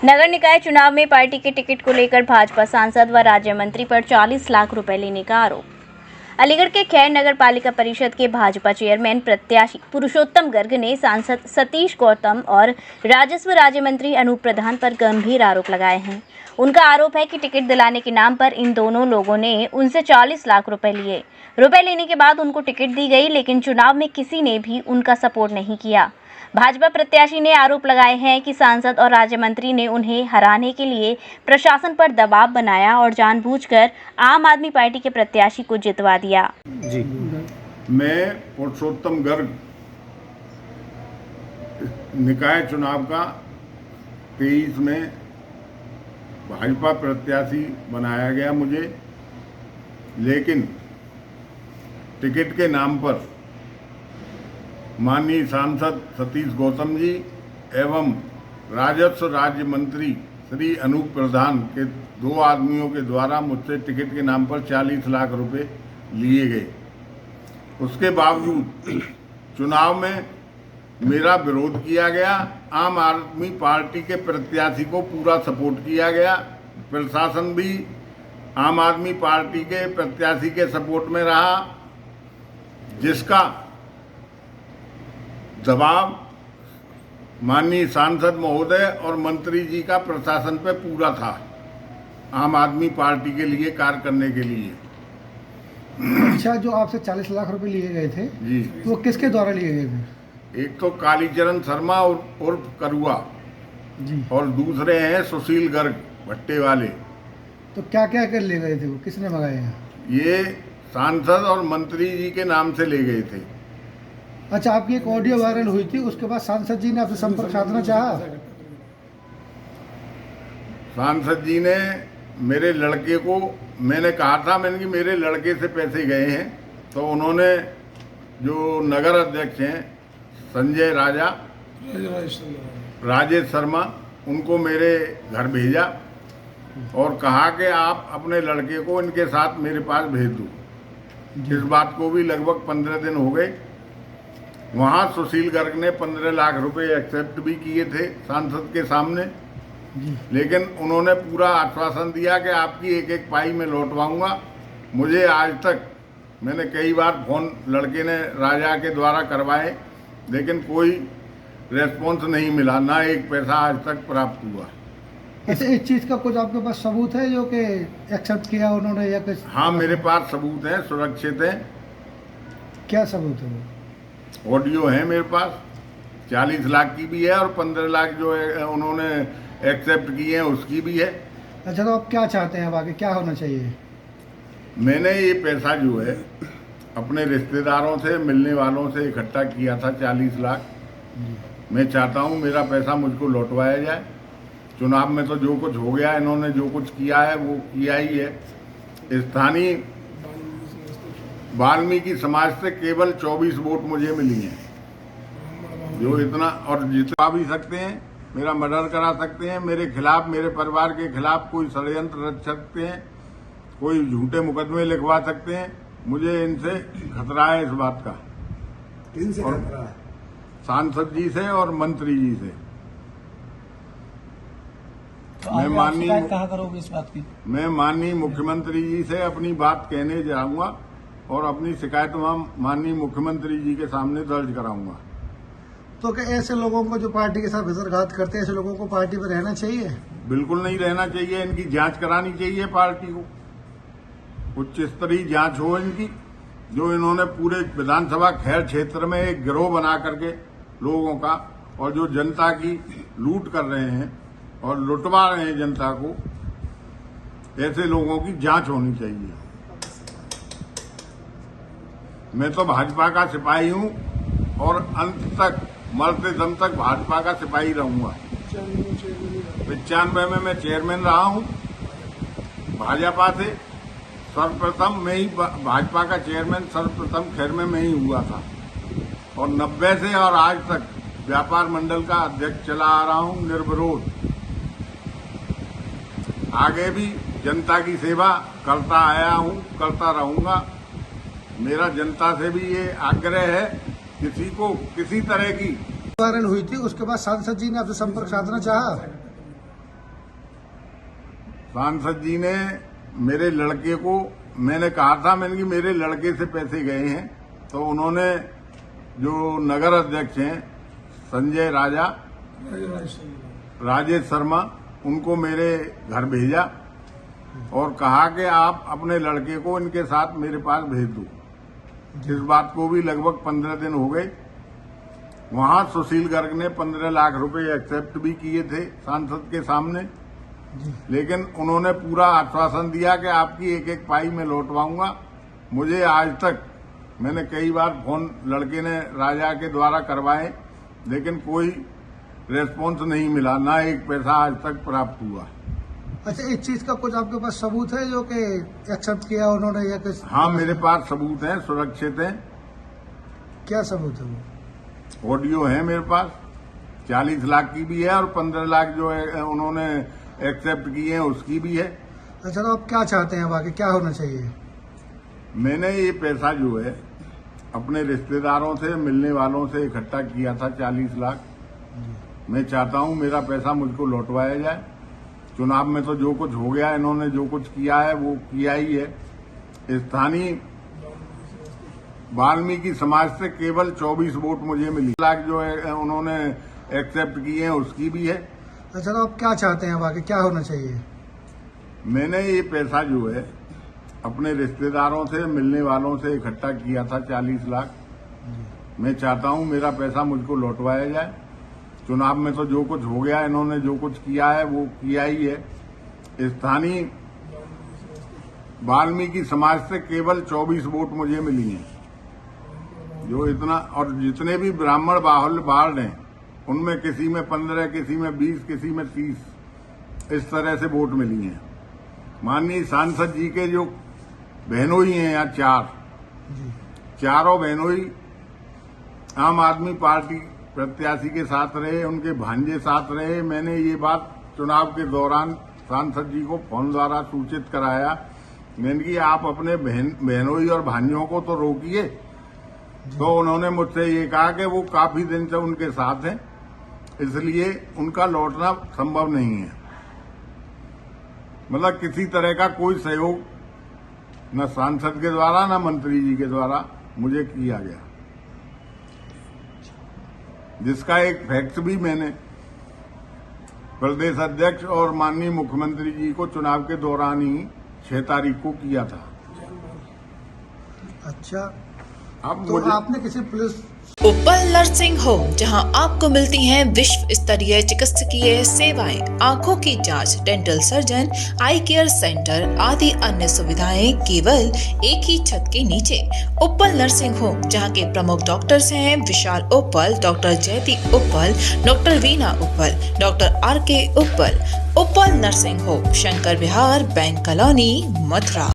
नगर निकाय चुनाव में पार्टी के टिकट को लेकर भाजपा सांसद व राज्य मंत्री पर 40 लाख रुपए लेने का आरोप। अलीगढ़ के खैर नगर पालिका परिषद के भाजपा चेयरमैन प्रत्याशी पुरुषोत्तम गर्ग ने सांसद सतीश गौतम और राजस्व राज्य मंत्री अनूप प्रधान पर गंभीर आरोप लगाए हैं। उनका आरोप है कि टिकट दिलाने के नाम पर इन दोनों लोगों ने उनसे 40 लाख रुपए लिए। रुपए लेने के बाद उनको टिकट दी गई, लेकिन चुनाव में किसी ने भी उनका सपोर्ट नहीं किया। भाजपा प्रत्याशी ने आरोप लगाए हैं कि सांसद और राज्य मंत्री ने उन्हें हराने के लिए प्रशासन पर दबाव बनाया और जानबूझकर आम आदमी पार्टी के प्रत्याशी को जितवा दिया। जी, मैं पुरुषोत्तम गर्ग निकाय चुनाव का 23 में भाजपा प्रत्याशी बनाया गया मुझे, लेकिन टिकट के नाम पर माननीय सांसद सतीश गौतम जी एवं राजस्व राज्य मंत्री श्री अनूप प्रधान के 2 आदमियों के द्वारा मुझसे टिकट के नाम पर 40 लाख रुपए लिए गए। उसके बावजूद चुनाव में मेरा विरोध किया गया। आम आदमी पार्टी के प्रत्याशी को पूरा सपोर्ट किया गया। प्रशासन भी आम आदमी पार्टी के प्रत्याशी के सपोर्ट में रहा, जिसका दबाव माननीय सांसद महोदय और मंत्री जी का प्रशासन पे पूरा था, आम आदमी पार्टी के लिए कार्य करने के लिए। अच्छा, जो आपसे 40 लाख रुपए लिए गए थे जी, तो वो किसके द्वारा लिए गए थे? एक तो कालीचरण शर्मा उर्फ करुआ जी, और दूसरे हैं सुशील गर्ग भट्टे वाले। तो क्या क्या कर ले गए थे वो, किसने मंगाए हैं? ये सांसद और मंत्री जी के नाम से ले गए थे। अच्छा, आपकी एक ऑडियो वायरल हुई थी, उसके बाद सांसद जी ने आपसे संपर्क साधना चाहा? सांसद जी ने मेरे लड़के को, मैंने कहा था कि मेरे लड़के से पैसे गए हैं, तो उन्होंने जो नगर अध्यक्ष हैं संजय राजेश शर्मा, उनको मेरे घर भेजा और कहा कि आप अपने लड़के को इनके साथ मेरे पास भेज दो। इस बात को भी लगभग 15 दिन हो गए। वहाँ सुशील गर्ग ने 15 लाख रुपए एक्सेप्ट भी किए थे सांसद के सामने, लेकिन उन्होंने पूरा आश्वासन दिया कि आपकी एक एक पाई में लौटवाऊंगा। मुझे आज तक, मैंने कई बार फोन लड़के ने राजा के द्वारा करवाए, लेकिन कोई रेस्पॉन्स नहीं मिला, ना एक पैसा आज तक प्राप्त हुआ। ऐसे इस चीज़ का कुछ आपके पास सबूत है जो कि एक्सेप्ट किया उन्होंने या कुछ? हाँ, मेरे पास सबूत हैं, सुरक्षित हैं। क्या सबूत है वो? ऑडियो है मेरे पास, 40 लाख की भी है और 15 लाख जो है उन्होंने एक्सेप्ट किए हैं उसकी भी है। अच्छा, तो आप क्या चाहते हैं, अब आगे क्या होना चाहिए? मैंने ये पैसा जो है अपने रिश्तेदारों से, मिलने वालों से इकट्ठा किया था 40 लाख। मैं चाहता हूँ मेरा पैसा मुझको लौटवाया जाए। चुनाव में तो जो कुछ हो गया, इन्होंने जो कुछ किया है वो किया ही है। स्थानीय वाल्मीकि समाज से केवल 24 वोट मुझे मिली हैं, जो इतना, और जिता भी सकते हैं, मेरा मर्डर करा सकते हैं, मेरे खिलाफ, मेरे परिवार के खिलाफ कोई षड्यंत्र रच सकते हैं, कोई झूठे मुकदमे लिखवा सकते हैं। मुझे इनसे खतरा है, इस बात का। इनसे और खतरा है? सांसद जी से और मंत्री जी से। तो मैं माननीय कहाँ करोगे इस बात की? मैं माननीय मुख्यमंत्री जी से अपनी बात कहने जाऊंगा और अपनी शिकायत माननीय मुख्यमंत्री जी के सामने दर्ज कराऊंगा। तो क्या ऐसे लोगों को जो पार्टी के साथ विश्वासघात करते हैं, ऐसे लोगों को पार्टी में रहना चाहिए? बिल्कुल नहीं रहना चाहिए। इनकी जांच करानी चाहिए पार्टी को, उच्च स्तरीय जांच हो इनकी। जो इन्होंने पूरे विधानसभा खैर क्षेत्र में एक गिरोह बना करके लोगों का, और जो जनता की लूट कर रहे हैं और लुटवा रहे हैं जनता को, ऐसे लोगों की जांच होनी चाहिए। मैं तो भाजपा का सिपाही हूं और अंत तक, मरते दम तक भाजपा का सिपाही रहूंगा। 95 में मैं चेयरमैन रहा हूं भाजपा से। सर्वप्रथम मैं ही भाजपा का चेयरमैन सर्वप्रथम खैर में मैं ही हुआ था, और 90 से और आज तक व्यापार मंडल का अध्यक्ष चला आ रहा हूं निर्विरोध। आगे भी जनता की सेवा करता आया हूं, करता रहूंगा। मेरा जनता से भी ये आग्रह है, किसी को किसी तरह की वायरल हुई थी, उसके बाद सांसद जी ने आपसे संपर्क साधना चाहा? सांसद जी ने मेरे लड़के को, मैंने कहा था, मैंने कि मेरे लड़के से पैसे गए हैं, तो उन्होंने जो नगर अध्यक्ष हैं संजय राजेश शर्मा, उनको मेरे घर भेजा और कहा कि आप अपने लड़के को इनके साथ मेरे पास भेज दो। इस बात को भी लगभग 15 दिन हो गए। वहां सुशील गर्ग ने 15 लाख रुपए एक्सेप्ट भी किए थे सांसद के सामने, लेकिन उन्होंने पूरा आश्वासन दिया कि आपकी एक एक पाई मैं लौटवाऊंगा। मुझे आज तक, मैंने कई बार फोन लड़के ने राजा के द्वारा करवाए, लेकिन कोई रेस्पॉन्स नहीं मिला, ना एक पैसा आज तक प्राप्त हुआ। अच्छा, इस चीज का कुछ आपके पास सबूत है जो कि एक्सेप्ट किया उन्होंने या कुछ? हाँ, मेरे पास सबूत हैं, सुरक्षित हैं। क्या सबूत है वो? ऑडियो है मेरे पास, 40 लाख की भी है और 15 लाख जो है उन्होंने एक्सेप्ट किए हैं उसकी भी है। अच्छा, तो आप क्या चाहते हैं, आगे क्या होना चाहिए? मैंने ये पैसा जो है अपने रिश्तेदारों से, मिलने वालों से इकट्ठा किया था, 40 लाख। मैं चाहता हूं मेरा पैसा मुझको लौटवाया जाए। चुनाव में तो जो कुछ हो गया, इन्होंने जो कुछ किया है वो किया ही है। स्थानीय वाल्मीकि समाज से केवल 24 वोट मुझे मिली, लाख जो है उन्होंने एक्सेप्ट किए हैं उसकी भी है। अच्छा, तो आप क्या चाहते हैं, आगे क्या होना चाहिए? मैंने ये पैसा जो है अपने रिश्तेदारों से, मिलने वालों से इकट्ठा किया था, 40 लाख। मैं चाहता हूं मेरा पैसा मुझको लौटवाया जाए। चुनाव में तो जो कुछ हो गया, इन्होंने जो कुछ किया है वो किया ही है। स्थानीय वाल्मीकि समाज से केवल 24 वोट मुझे मिली हैं, जो इतना, और जितने भी ब्राह्मण बाहुल्य वार्ड हैं उनमें किसी में 15, किसी में 20, किसी में 30 इस तरह से वोट मिली हैं। माननीय सांसद जी के जो बहनोई हैं यहाँ चारों बहनोई आम आदमी पार्टी प्रत्याशी के साथ रहे, उनके भांजे साथ रहे। मैंने ये बात चुनाव के दौरान सांसद जी को फोन द्वारा सूचित कराया। मैंने कि आप अपने बहनोई और भांजों को तो रोकिए, तो उन्होंने मुझसे ये कहा कि वो काफी दिन से उनके साथ हैं, इसलिए उनका लौटना संभव नहीं है। मतलब किसी तरह का कोई सहयोग न सांसद के द्वारा न मंत्री जी के द्वारा मुझे किया गया, जिसका एक फैक्ट भी मैंने प्रदेश अध्यक्ष और माननीय मुख्यमंत्री जी को चुनाव के दौरान ही 6 तारीख को किया था। अच्छा, अब तो आपने किसी पुलिस? उपल नर्सिंग होम, जहां आपको मिलती हैं विश्व स्तरीय चिकित्सकीय सेवाएं, आंखों की जांच, डेंटल सर्जन, आई केयर सेंटर आदि अन्य सुविधाएं केवल एक ही छत के नीचे। उपल नर्सिंग होम, जहां के प्रमुख डॉक्टर्स हैं विशाल उप्पल, डॉक्टर जयती उप्पल, डॉक्टर वीना उप्पल, डॉक्टर RK उप्पल। उपल नर्सिंग होम, शंकर विहार, बैंक कॉलोनी, मथुरा।